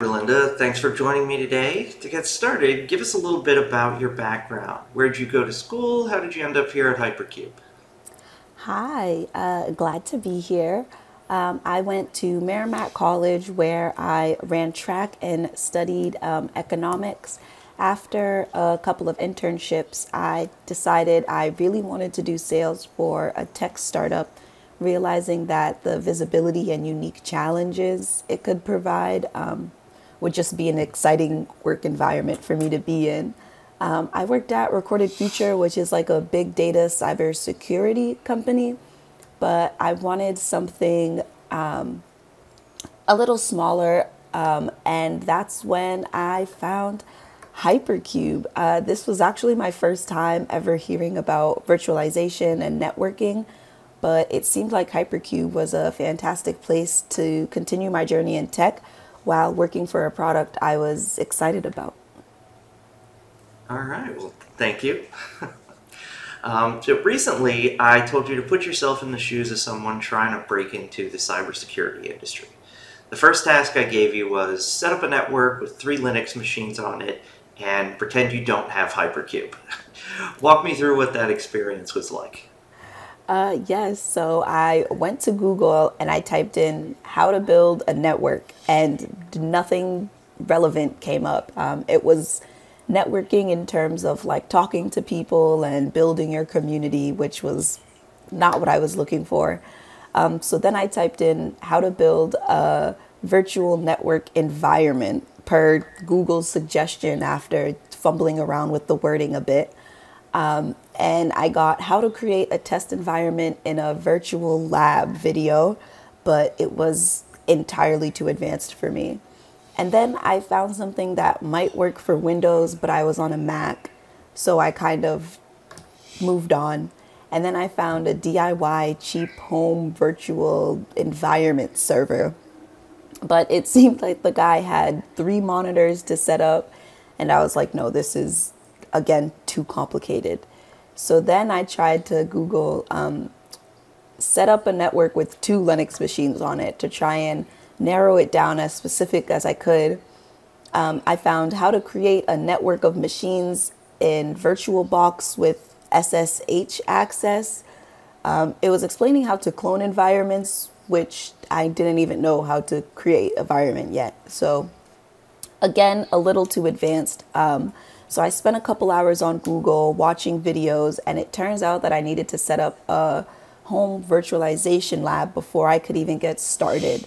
Berlendah, thanks for joining me today. To get started, give us a little bit about your background. Where'd you go to school? How did you end up here at HyperQube? Hi, glad to be here. I went to Merrimack College where I ran track and studied economics. After a couple of internships, I decided I really wanted to do sales for a tech startup, realizing that the visibility and unique challenges it could provide would just be an exciting work environment for me to be in. I worked at Recorded Future, which is like a big data cybersecurity company, but I wanted something a little smaller, and that's when I found HyperQube. This was actually my first time ever hearing about virtualization and networking, but it seemed like HyperQube was a fantastic place to continue my journey in tech while working for a product I was excited about. All right, well, thank you. So recently, I told you to put yourself in the shoes of someone trying to break into the cybersecurity industry. The first task I gave you was set up a network with 3 Linux machines on it and pretend you don't have HyperQube. Walk me through what that experience was like. Yes, so I went to Google and I typed in how to build a network, and nothing relevant came up. It was networking in terms of like talking to people and building your community, which was not what I was looking for. So then I typed in how to build a virtual network environment per Google's suggestion after fumbling around with the wording a bit. And I got how to create a test environment in a virtual lab video, but it was entirely too advanced for me. And then I found something that might work for Windows, but I was on a Mac, so I kind of moved on. And then I found a DIY cheap home virtual environment server. But it seemed like the guy had 3 monitors to set up, and I was like, no, this is, again, too complicated. So then I tried to Google set up a network with 2 Linux machines on it to try and narrow it down as specific as I could. I found how to create a network of machines in VirtualBox with SSH access. It was explaining how to clone environments, which I didn't even know how to create environment yet. So again, a little too advanced. So I spent a couple hours on Google watching videos, and it turns out that I needed to set up a home virtualization lab before I could even get started.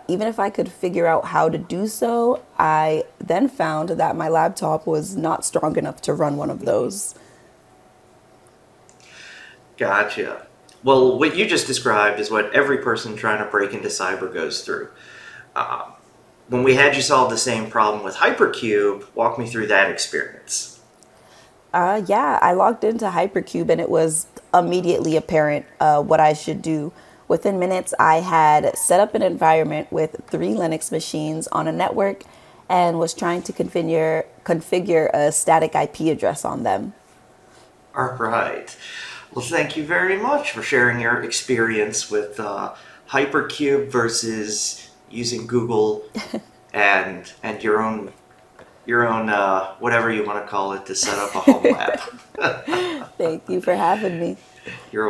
Even if I could figure out how to do so, I then found that my laptop was not strong enough to run one of those. Gotcha. Well, what you just described is what every person trying to break into cyber goes through. When we had you solve the same problem with HyperQube, walk me through that experience. Yeah, I logged into HyperQube and it was immediately apparent what I should do. Within minutes, I had set up an environment with 3 Linux machines on a network and was trying to configure a static IP address on them. All right. Well, thank you very much for sharing your experience with HyperQube versus using Google and your own whatever you want to call it to set up a home lab. Thank you for having me. You're